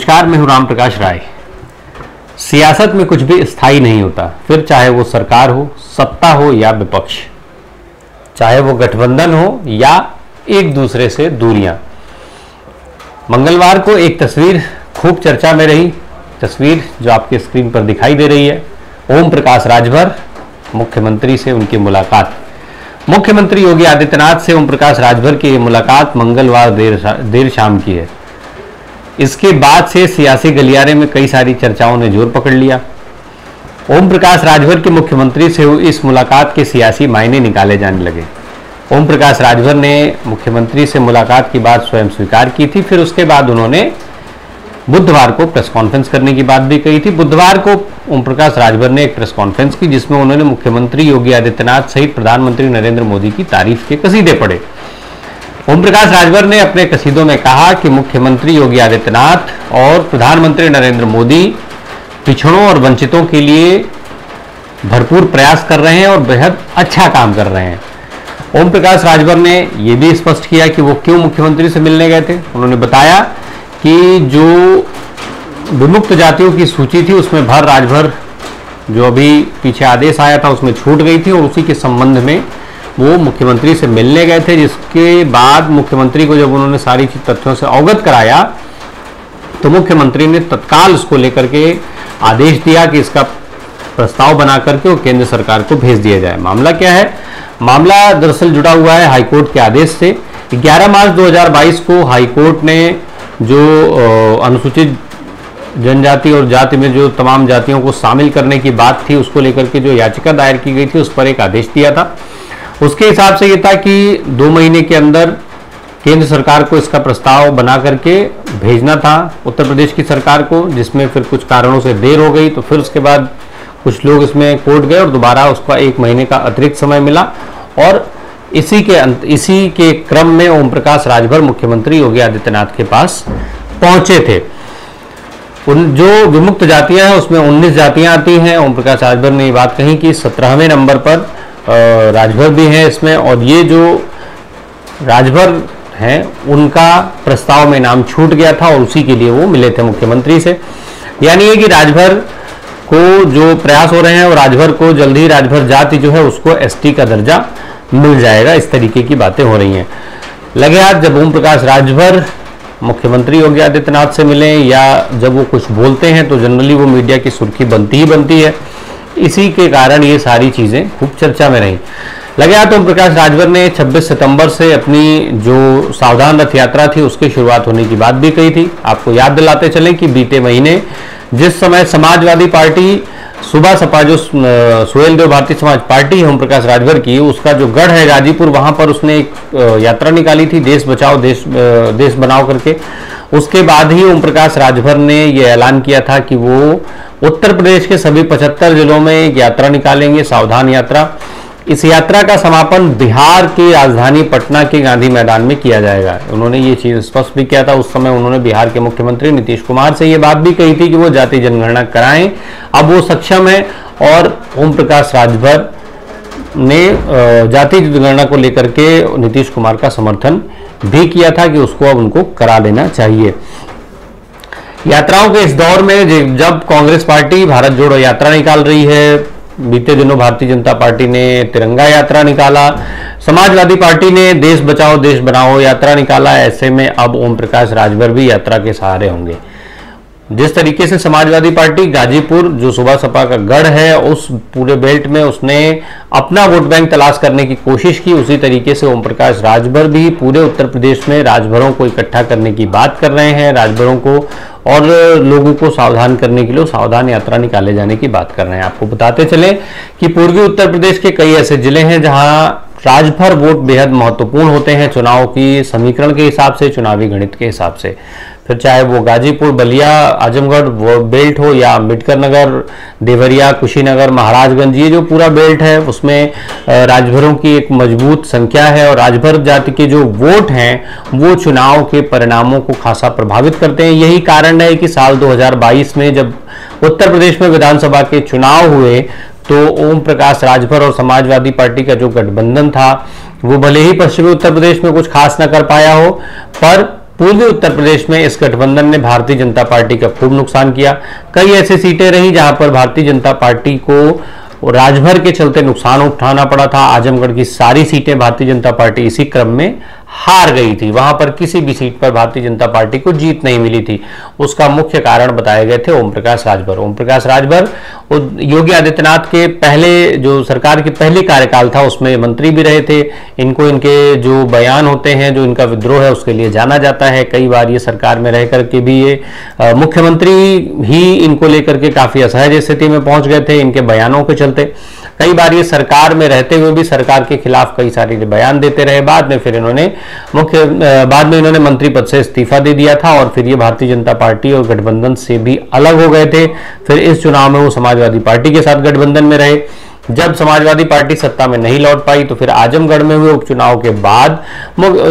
नमस्कार, मैं हूं राम प्रकाश राय। सियासत में कुछ भी स्थायी नहीं होता, फिर चाहे वो सरकार हो, सत्ता हो या विपक्ष, चाहे वो गठबंधन हो या एक दूसरे से दूरियां। मंगलवार को एक तस्वीर खूब चर्चा में रही, तस्वीर जो आपके स्क्रीन पर दिखाई दे रही है। ओम प्रकाश राजभर मुख्यमंत्री से उनकी मुलाकात। मुख्यमंत्री योगी आदित्यनाथ से ओम प्रकाश राजभर की मुलाकात मंगलवार देर शाम की है। इसके बाद से सियासी गलियारे में कई सारी चर्चाओं ने जोर पकड़ लिया। ओम प्रकाश राजभर के मुख्यमंत्री से इस मुलाकात के सियासी मायने निकाले जाने लगे। ओम प्रकाश राजभर ने मुख्यमंत्री से मुलाकात की बात स्वयं स्वीकार की थी। फिर उसके बाद उन्होंने बुधवार को प्रेस कॉन्फ्रेंस करने की बात भी कही थी। बुधवार को ओम प्रकाश राजभर ने एक प्रेस कॉन्फ्रेंस की, जिसमें उन्होंने मुख्यमंत्री योगी आदित्यनाथ सहित प्रधानमंत्री नरेंद्र मोदी की तारीफ के कसीदे पढ़े। ओम प्रकाश राजभर ने अपने कसीदों में कहा कि मुख्यमंत्री योगी आदित्यनाथ और प्रधानमंत्री नरेंद्र मोदी पिछड़ों और वंचितों के लिए भरपूर प्रयास कर रहे हैं और बेहद अच्छा काम कर रहे हैं। ओम प्रकाश राजभर ने यह भी स्पष्ट किया कि वो क्यों मुख्यमंत्री से मिलने गए थे। उन्होंने बताया कि जो विमुक्त जातियों की सूची थी उसमें भर राजभर जो अभी पीछे आदेश आया था उसमें छूट गई थी और उसी के संबंध में वो मुख्यमंत्री से मिलने गए थे। जिसके बाद मुख्यमंत्री को जब उन्होंने सारी तथ्यों से अवगत कराया तो मुख्यमंत्री ने तत्काल उसको लेकर के आदेश दिया कि इसका प्रस्ताव बना करके वो केंद्र सरकार को भेज दिया जाए। मामला क्या है? मामला दरअसल जुड़ा हुआ है हाईकोर्ट के आदेश से। 11 मार्च 2022 को हाईकोर्ट ने जो अनुसूचित जनजाति और जाति में जो तमाम जातियों को शामिल करने की बात थी उसको लेकर के जो याचिका दायर की गई थी उस पर एक आदेश दिया था। उसके हिसाब से ये था कि 2 महीने के अंदर केंद्र सरकार को इसका प्रस्ताव बना करके भेजना था उत्तर प्रदेश की सरकार को, जिसमें फिर कुछ कारणों से देर हो गई। तो फिर उसके बाद कुछ लोग इसमें कोर्ट गए और दोबारा उसका 1 महीने का अतिरिक्त समय मिला और इसी के क्रम में ओम प्रकाश राजभर मुख्यमंत्री योगी आदित्यनाथ के पास पहुंचे थे। उन जो विमुक्त जातियां हैं उसमें 19 जातियां आती हैं। ओम प्रकाश राजभर ने ये बात कही कि 17वें नंबर पर राजभर भी हैं इसमें, और ये जो राजभर हैं उनका प्रस्ताव में नाम छूट गया था और उसी के लिए वो मिले थे मुख्यमंत्री से। यानी ये कि राजभर को जो प्रयास हो रहे हैं और राजभर को जल्द ही राजभर जाति जो है उसको एसटी का दर्जा मिल जाएगा, इस तरीके की बातें हो रही हैं। लगे हाथ जब ओम प्रकाश राजभर मुख्यमंत्री योगी आदित्यनाथ से मिले या जब वो कुछ बोलते हैं तो जनरली वो मीडिया की सुर्खी बनती ही बनती है। इसी के कारण ये सारी चीजें खूब चर्चा में रही। लगे हाथ ओम प्रकाश राजभर ने 26 सितंबर से अपनी जो सावधान रथ यात्रा थी उसकी शुरुआत होने की बात भी कही थी। आपको याद दिलाते चलें कि बीते महीने जिस समय समाजवादी पार्टी सुबह सपा जो सुहेल देव भारतीय समाज पार्टी है ओम प्रकाश राजभर की, उसका जो गढ़ है गाजीपुर, वहां पर उसने एक यात्रा निकाली थी देश बचाओ देश बनाओ करके। उसके बाद ही ओम प्रकाश राजभर ने यह ऐलान किया था कि वो उत्तर प्रदेश के सभी 75 जिलों में एक यात्रा निकालेंगे, सावधान यात्रा। इस यात्रा का समापन बिहार की राजधानी पटना के गांधी मैदान में किया जाएगा। उन्होंने ये चीज स्पष्ट भी किया था। उस समय उन्होंने बिहार के मुख्यमंत्री नीतीश कुमार से ये बात भी कही थी कि वो जाति जनगणना कराएं। अब वो सक्षम है और ओम प्रकाश राजभर ने जाति जनगणना को लेकर के नीतीश कुमार का समर्थन भी किया था कि उसको अब उनको करा लेना चाहिए। यात्राओं के इस दौर में जब कांग्रेस पार्टी भारत जोड़ो यात्रा निकाल रही है, बीते दिनों भारतीय जनता पार्टी ने तिरंगा यात्रा निकाला, समाजवादी पार्टी ने देश बचाओ देश बनाओ यात्रा निकाला, ऐसे में अब ओम प्रकाश राजभर भी यात्रा के सहारे होंगे। जिस तरीके से समाजवादी पार्टी गाजीपुर जो सुबह सपा का गढ़ है उस पूरे बेल्ट में उसने अपना वोट बैंक तलाश करने की कोशिश की, उसी तरीके से ओम प्रकाश राजभर भी पूरे उत्तर प्रदेश में राजभरों को इकट्ठा करने की बात कर रहे हैं, राजभरों को और लोगों को सावधान करने के लिए सावधान यात्रा निकाले जाने की बात कर रहे हैं। आपको बताते चले कि पूर्वी उत्तर प्रदेश के कई ऐसे जिले हैं जहां राजभर वोट बेहद महत्वपूर्ण होते हैं चुनाव की समीकरण के हिसाब से, चुनावी गणित के हिसाब से। फिर चाहे वो गाजीपुर, बलिया, आजमगढ़ वो बेल्ट हो या अम्बेडकर नगर, देवरिया, कुशीनगर, महाराजगंज, ये जो पूरा बेल्ट है उसमें राजभरों की एक मजबूत संख्या है और राजभर जाति के जो वोट हैं वो चुनाव के परिणामों को खासा प्रभावित करते हैं। यही कारण है कि साल 2022 में जब उत्तर प्रदेश में विधानसभा के चुनाव हुए तो ओम प्रकाश राजभर और समाजवादी पार्टी का जो गठबंधन था वो भले ही पश्चिमी उत्तर प्रदेश में कुछ खास न कर पाया हो, पर पूर्वी उत्तर प्रदेश में इस गठबंधन ने भारतीय जनता पार्टी का खूब नुकसान किया। कई ऐसी सीटें रही जहां पर भारतीय जनता पार्टी को राजभर के चलते नुकसान उठाना पड़ा था। आजमगढ़ की सारी सीटें भारतीय जनता पार्टी इसी क्रम में हार गई थी। वहां पर किसी भी सीट पर भारतीय जनता पार्टी को जीत नहीं मिली थी। उसका मुख्य कारण बताए गए थे ओम प्रकाश राजभर। ओम प्रकाश राजभर योगी आदित्यनाथ के पहले जो सरकार की पहली कार्यकाल था उसमें मंत्री भी रहे थे। इनको इनके जो बयान होते हैं, जो इनका विद्रोह है, उसके लिए जाना जाता है। कई बार ये सरकार में रह करके भी ये मुख्यमंत्री ही इनको लेकर के काफी असहज स्थिति में पहुंच गए थे इनके बयानों के चलते। कई बार ये सरकार में रहते हुए भी सरकार के खिलाफ कई सारे बयान देते रहे। बाद में फिर इन्होंने मंत्री पद से इस्तीफा दे दिया था और फिर ये भारतीय जनता पार्टी और गठबंधन से भी अलग हो गए थे। फिर इस चुनाव में वो समाजवादी पार्टी के साथ गठबंधन में रहे। जब समाजवादी पार्टी सत्ता में नहीं लौट पाई तो फिर आजमगढ़ में हुए उपचुनाव के बाद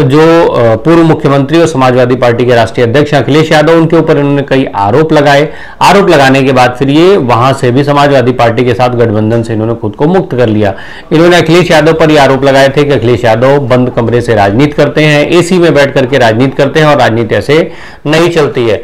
जो पूर्व मुख्यमंत्री और समाजवादी पार्टी के राष्ट्रीय अध्यक्ष अखिलेश यादव, उनके ऊपर इन्होंने कई आरोप लगाए। आरोप लगाने के बाद फिर ये वहां से भी समाजवादी पार्टी के साथ गठबंधन से इन्होंने खुद को मुक्त कर लिया। इन्होंने अखिलेश यादव पर ये आरोप लगाए थे कि अखिलेश यादव बंद कमरे से राजनीति करते हैं, एसी में बैठ करके राजनीति करते हैं और राजनीति ऐसे नहीं चलती है।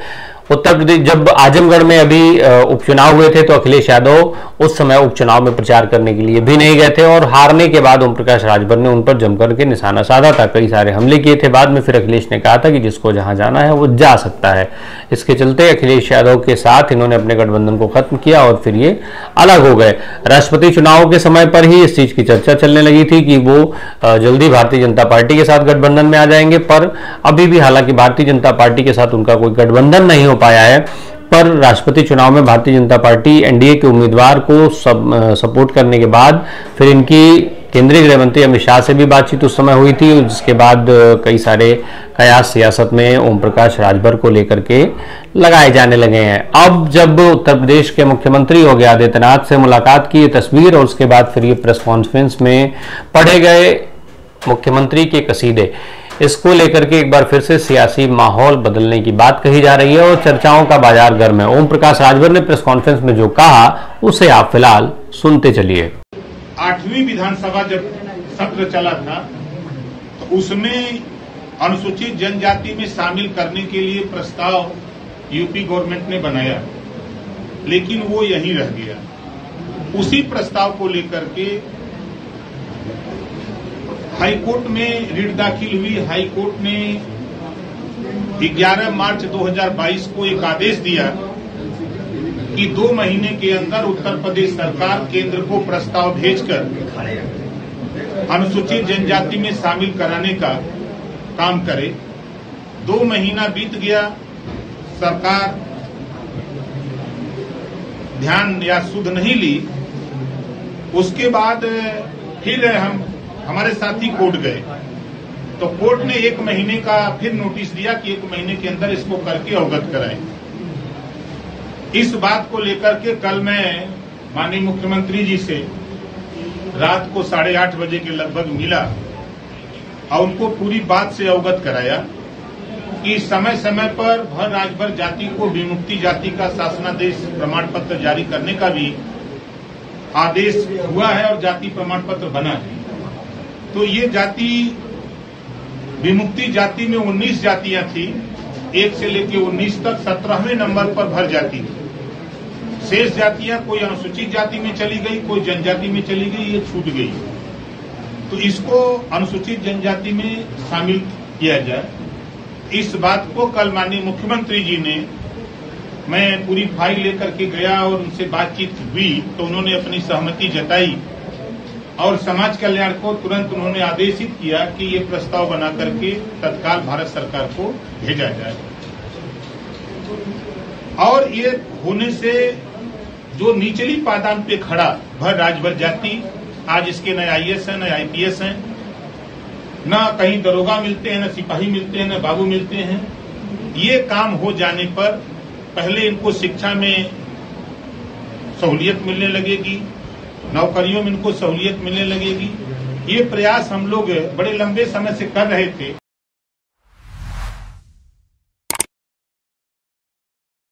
उत्तर प्रदेश जब आजमगढ़ में अभी उपचुनाव हुए थे तो अखिलेश यादव उस समय उपचुनाव में प्रचार करने के लिए भी नहीं गए थे और हारने के बाद ओम प्रकाश राजभर ने उन पर जमकर के निशाना साधा था। कई सारे हमले किए थे। बाद में फिर अखिलेश ने कहा था कि जिसको जहां जाना है वो जा सकता है। इसके चलते अखिलेश यादव के साथ इन्होंने अपने गठबंधन को खत्म किया और फिर ये अलग हो गए। राष्ट्रपति चुनाव के समय पर ही इस चीज की चर्चा चलने लगी थी कि वो जल्दी भारतीय जनता पार्टी के साथ गठबंधन में आ जाएंगे, पर अभी भी हालांकि भारतीय जनता पार्टी के साथ उनका कोई गठबंधन नहीं हो पाया है। पर राष्ट्रपति चुनाव में भारतीय जनता पार्टी एनडीए के उम्मीदवार को सपोर्ट करने के बाद फिर इनकी केंद्रीय गृह मंत्री अमित शाह से भी बातचीत उस समय हुई थी, जिसके बाद कई सारे कयास सियासत में ओम प्रकाश राजभर को लेकर के लगाए जाने लगे हैं। अब जब उत्तर प्रदेश के मुख्यमंत्री योगी आदित्यनाथ से मुलाकात की तस्वीर और उसके बाद फिर ये प्रेस कॉन्फ्रेंस में पढ़े गए मुख्यमंत्री के कसीदे, इसको लेकर के एक बार फिर से सियासी माहौल बदलने की बात कही जा रही है और चर्चाओं का बाजार गर्म है। ओम प्रकाश राजभर ने प्रेस कॉन्फ्रेंस में जो कहा उसे आप फिलहाल सुनते चलिए। 8वीं विधानसभा जब सत्र चला था तो उसमें अनुसूचित जनजाति में शामिल करने के लिए प्रस्ताव यूपी गवर्नमेंट ने बनाया, लेकिन वो यहीं रह गया। उसी प्रस्ताव को लेकर के हाईकोर्ट में रिट दाखिल हुई। हाईकोर्ट ने 11 मार्च 2022 को एक आदेश दिया कि 2 महीने के अंदर उत्तर प्रदेश सरकार केंद्र को प्रस्ताव भेजकर अनुसूचित जनजाति में शामिल कराने का काम करे। 2 महीना बीत गया, सरकार ध्यान या सुध नहीं ली। उसके बाद फिर हमारे साथी कोर्ट गए तो कोर्ट ने 1 महीने का फिर नोटिस दिया कि 1 महीने के अंदर इसको करके अवगत कराएं। इस बात को लेकर के कल मैं माननीय मुख्यमंत्री जी से रात को 8:30 बजे के लगभग मिला और उनको पूरी बात से अवगत कराया कि समय समय पर भर राजभर जाति को विमुक्ति जाति का शासनादेश प्रमाण पत्र जारी करने का भी आदेश हुआ है और जाति प्रमाण पत्र बना है। तो ये जाति विमुक्ति जाति में 19 जातियां थी, 1 से लेकर 19 तक 17वें नंबर पर भर जाती थी। शेष जातियां कोई अनुसूचित जाति में चली गई, कोई जनजाति में चली गई, ये छूट गई। तो इसको अनुसूचित जनजाति में शामिल किया जाए, इस बात को कल माननीय मुख्यमंत्री जी ने, मैं पूरी फाइल लेकर के गया और उनसे बातचीत हुई तो उन्होंने अपनी सहमति जताई और समाज कल्याण को तुरंत उन्होंने आदेशित किया कि ये प्रस्ताव बना करके तत्काल भारत सरकार को भेजा जाए। और ये होने से जो निचली पायदान पे खड़ा भर राजभर जाति, आज इसके न आईएएस है न आईपीएस है, न कहीं दरोगा मिलते हैं, न सिपाही मिलते हैं, न बाबू मिलते हैं। ये काम हो जाने पर पहले इनको शिक्षा में सहूलियत मिलने लगेगी, नौकरियों में इनको सहूलियत मिलने लगेगी। ये प्रयास हम लोग बड़े लंबे समय से कर रहे थे।